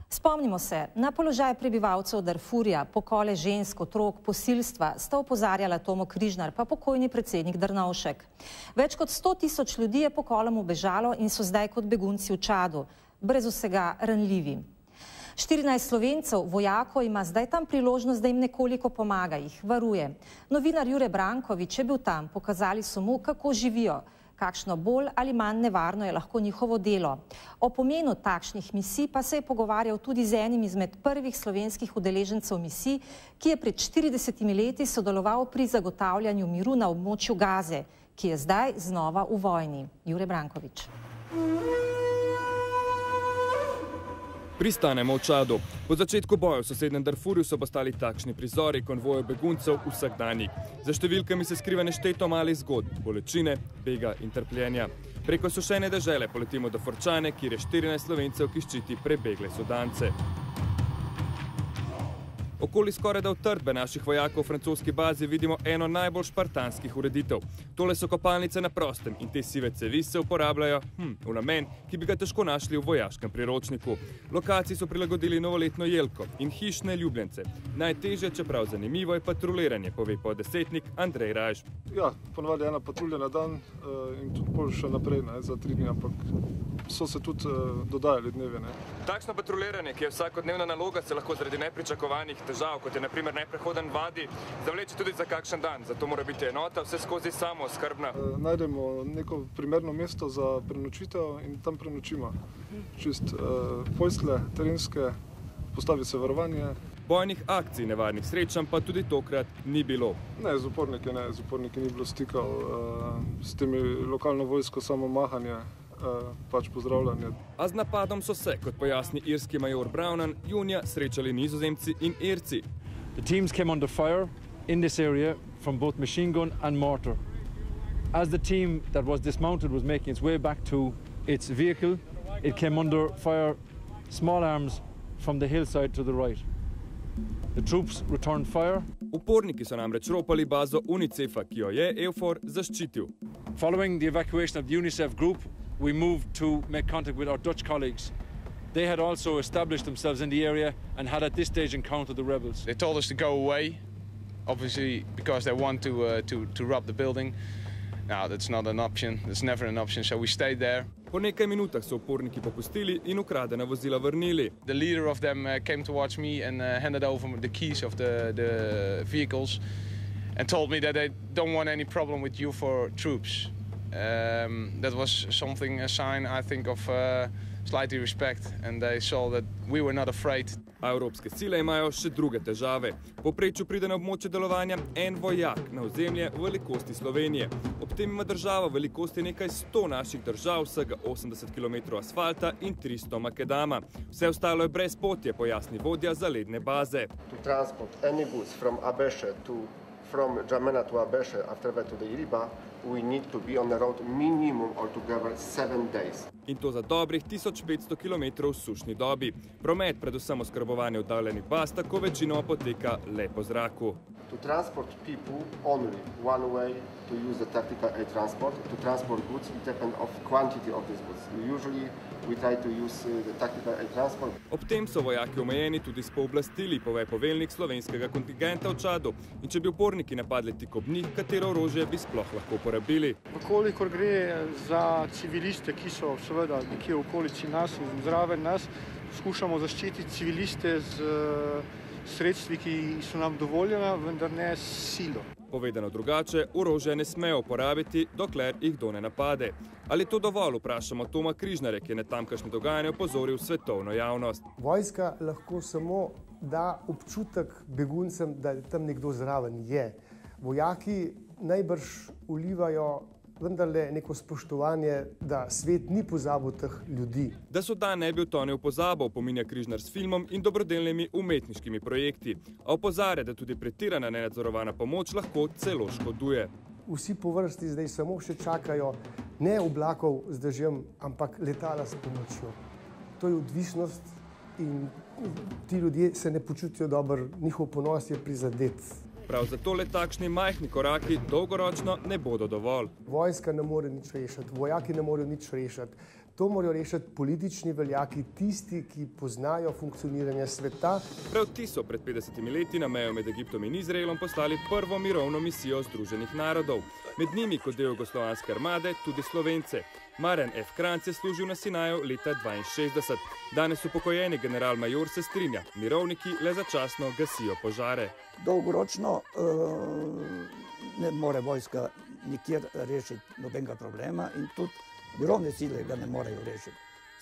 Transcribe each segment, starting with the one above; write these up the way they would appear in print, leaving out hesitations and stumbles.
Spomnimo se, na položaj prebivalcev Darfurja, pokole žensk, otrok, posilstva sta opozarjala Tomo Križnar pa pokojni predsednik Drnovšek. Več kot 100 000 ljudi je pokolom ubežalo in so zdaj kot begunci v Čadu, brez vsega ranljivi. 14 Slovencev, vojakov, ima zdaj tam priložnost, da jim nekoliko pomaga, jih varuje. Novinar Jure Brankovič je bil tam, pokazali so mu, kako živijo. Kakšno bolj ali manj nevarno je lahko njihovo delo. O pomenu takšnih misij pa se je pogovarjal tudi z enim izmed prvih slovenskih udeležencev misij, ki je pred 40 leti sodeloval pri zagotavljanju miru na območju Gaze, ki je zdaj znova v vojni. Jure Brankovič. Pristanemo v Čadu. Po začetku boja v sosednjem Darfurju so postali takšni prizori konvojev beguncev vsakdanji. Za številkami se skriva nešteto malih zgodb, bolečine, bega in trpljenja. Preko sušene dežele poletimo do Forčane, kjer je 14 Slovencev, ki ščiti prebegle Sudance. Okoli skorajda utrdbe naših vojakov v francoski bazi vidimo eno najbolj špartanskih ureditev. Tole so kopalnice na prostem in te sive cevi se uporabljajo v namen, ki bi ga težko našli v vojaškem priročniku. Lokaciji so prilagodili novoletno jelko in hišne ljubljence. Najtežje, čeprav zanimivo, je patruliranje, pove podesetnik Andrej Rajš. Ja, ponovadi ena patrulja na dan in tudi pol še naprej za 3 dni, ampak so se tudi dodajali dnevi. Takšno patruliranje, ki je vsakodnevna naloga, se lahko zaradi nepričakovanih težav, kot je na primer neprehoden vadi, zavleče tudi za kakšen dan. Zato mora biti enota vse skozi samooskrbna. Najdemo neko primerno mesto za prenočitev in tam prenočimo. Čist posle, terenske, postavi se varovanje. Bojnih akcij, nevarnih srečanj pa tudi tokrat ni bilo. Ne, z uporniki ni bilo stikal s temi lokalno vojsko, samo mahanje. Pač pozdravljanje. A z napadom so se, kot pojasni irski major Brownan, junija srečali Nizozemci in Irci. The teams came under fire in this area from both machine gun and mortar. As the team that was dismounted was making its way back to its vehicle, it came under fire, small arms from the hillside to the right. The troops returned fire. Uporniki so namreč ropali bazo UNICEF-a, ki jo je EUFOR zaščitil. Following the evacuation of the UNICEF group, we moved to make contact with our Dutch colleagues. They had also established themselves in the area and had at this stage encountered the rebels. They told us to go away, obviously because they want to rob the building. Now that's not an option, that's never an option, so we stayed there. Po nekaj minutah so uporniki popustili in ukradena vozila vrnili. The leader of them came towards me and handed over the keys of the vehicles and told me that they don't want any problem with EUFOR troops. That was something, a sign, I think, of slightly respect, and they saw that we were not afraid. A evropske sile imajo še druge težave. Povprečju pride na območje delovanja en vojak na ozemlje velikosti Slovenije. Ob tem ima država velikosti nekaj 100 naših držav, vsega 80 km asfalta in 300 makedama. Vse ostalo je brezpotje, pojasni vodja zaledne baze. To transport any goods from Abeshe from Jamena to Abeshe, after that to the Iriba, we need to be on the road minimum altogether 7 days. In to za dobrih 1500 km v sušni dobi. Promet, predvsem oskrbovanje oddaljenih baz, tako večinoma poteka le po zraku. To transport people only one way to use the tactical air transport. To transport goods, it depends of quantity of these goods. Usually we try to use the tactical air transport. Ob tem so vojaki omejeni tudi s pooblastili, pove poveljnik slovenskega kontingenta v Čadu. In če bi uporniki napadli tik ob njih, katero orožje bi sploh lahko uporabili? Kolikor gre za civiliste, ki so seveda nekje v okolici nas in zraven nas, skušamo zaščititi civiliste z sredstvi, ki so nam dovoljena, vendar ne s silo. Povedano drugače, orožje ne smejo uporabiti, dokler jih kdo ne napade. Ali je to dovolj, vprašamo Toma Križnarja, ki je na tamkajšnje dogajanje opozoril svetovno javnost. Vojska lahko samo da občutek beguncem, da tam nekdo zraven je. Vojaki najbrž vlivajo vendarle neko spoštovanje, da svet ni pozabil teh ljudi. Da Sudan ne bi utonil v pozabo, opominja Križnar s filmom in dobrodelnimi umetniškimi projekti. A opozarja, da tudi pretirana nenadzorovana pomoč lahko celo škoduje. Vsi po vrsti zdaj samo še čakajo ne oblakov z dežjem, ampak letala s pomočjo. To je odvisnost in ti ljudje se ne počutijo dobro, njihov ponos je prizadet. Prav zato le takšni majhni koraki dolgoročno ne bodo dovolj. Vojska ne more nič rešiti, vojaki ne morejo nič rešiti. To morajo rešiti politični veljaki, tisti, ki poznajo funkcioniranje sveta. Prav ti so pred 50 leti na mejo med Egiptom in Izraelom poslali prvo mirovno misijo Združenih narodov. Med njimi kot del jugoslovanske armade tudi Slovence. Marjan F. Kranjc je služil na Sinaju leta 1962. Danes upokojeni general-major se strinja, mirovniki le začasno gasijo požare. Dolgoročno ne more vojska nikjer rešiti nobenega problema in tudi mirovne sile ga ne morejo rešiti.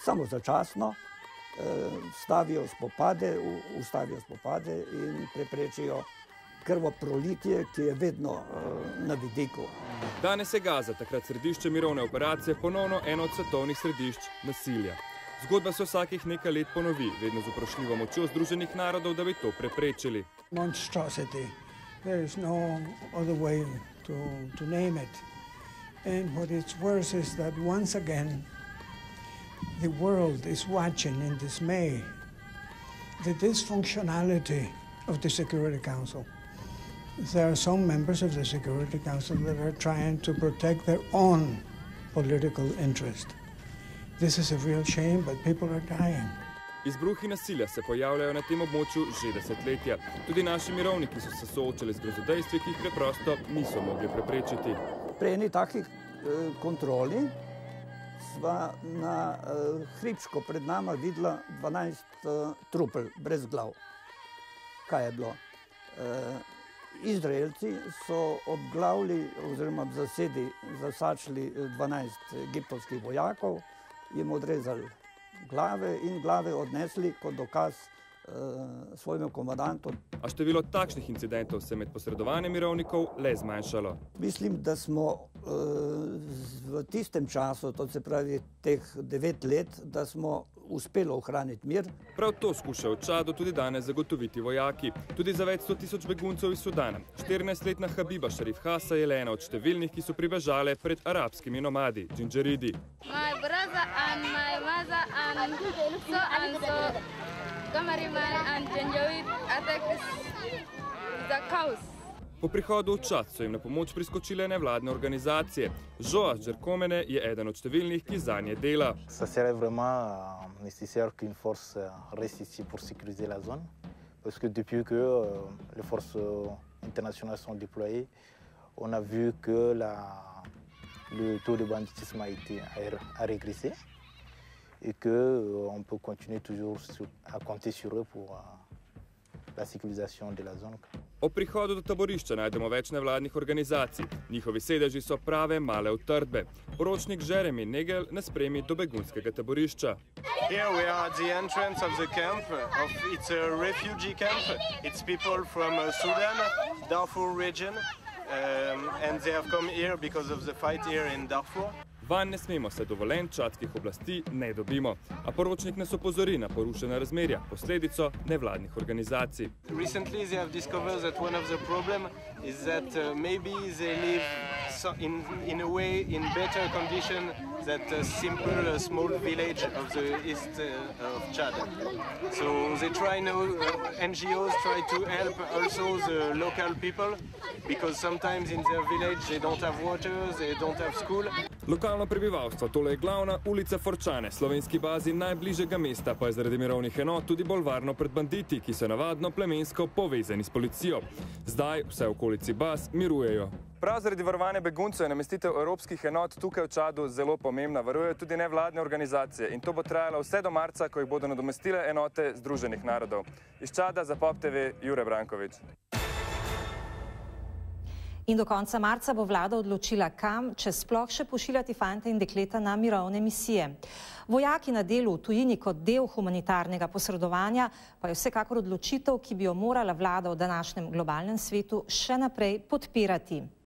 Samo začasno ustavijo spopade in preprečijo krvoprolitje, ki je vedno na vidiku. Danes je Gaza, takrat središče mirovne operacije, ponovno eno od svetovnih središč nasilja. Zgodba se vsakih nekaj let ponovi, vedno z vprašljivo močjo Združenih narodov, da bi to preprečili. Monstrosity. There is no other way to name it. And what is worse is that once again the world is watching in dismay the dysfunctionality of the Security Council. There are some members of the Security Council that are trying to protect their own political interest. This is a real shame, but people are dying. Izbruhi nasilja se pojavljajo na tem območju že desetletja. Tudi naši mirovniki so se soočali z grozodejstvi, ki jih preprosto niso mogli preprečiti. Pri eni takih kontroli sva na hribčko pred nama videla 12 trupel brez glav. Kaj je bilo? Izraelci so obglavili oziroma v zasedi zasačili 12 egiptovskih vojakov, jim odrezali glave in glave odnesli kot dokaz svojemu komandantu. A število takšnih incidentov se med posredovanjem mirovnikov le zmanjšalo. Mislim, da smo v tistem času, to se pravi teh 9 let, da smo uspeli ohraniti mir. Prav to skušajo v Čadu tudi danes zagotoviti vojaki. Tudi za več 100 000 beguncev iz Sudana. 14-letna Habiba Šarif Hasa je le ena od številnih, ki so pribežale pred arabskimi nomadi, džindžeridi. My brother and my mother and so cameraman and Janjaweed attacked the cows. Po prihodu v Čad so jim na pomoč priskočile nevladne organizacije. Joas Džerkomene je eden od številnih, ki zanje dela. Ça serait vraiment nécessaire qu'une force reste ici pour sécuriser la zone. Parce que depuis que les forces internationales sont déployées, on a vu que le taux de banditisme a régressé et qu'on peut continuer toujours à compter sur eux pour la sécurisation de la zone. Ob prihodu do taborišča najdemo več nevladnih organizacij. Njihovi sedeži so prave male utrdbe. Poročnik Jeremy Negel nas spremi do begunskega taborišča. Here we are at the entrance of the camp. It's a refugee camp. It's people from Sudan, Darfur region, and they have come here because of the fight here in Darfur. Van ne smemo, saj dovoljenj čadskih oblasti ne dobimo. A poročnik nas opozori na porušena razmerja, posledico nevladnih organizacij. Recently they have discovered that one of the problem is that maybe they live in a way in better condition than a simple small village of the east of Chad. So they try now, NGOs try to help also the local people because sometimes in their village they don't have water, they don't have school. Lokalno prebivalstvo, tole je glavna ulica Forčane, slovenski bazi najbližjega mesta, pa je zaradi mirovnih enot tudi bolj varno pred banditi, ki so navadno plemensko povezani s policijo. Zdaj vse v okolici baz mirujejo. Prav zaradi varovanja beguncev je namestitev evropskih enot tukaj v Čadu zelo pomembna. Varujejo tudi nevladne organizacije in to bo trajalo vse do marca, ko jih bodo nadomestile enote Združenih narodov. Iz Čada za Pop TV Jure Brankovič. In do konca marca bo vlada odločila, kam, če sploh še pošiljati fante in dekleta na mirovne misije. Vojaki na delu v tujini kot del humanitarnega posredovanja pa je vsekakor odločitev, ki bi jo morala vlada v današnjem globalnem svetu še naprej podpirati.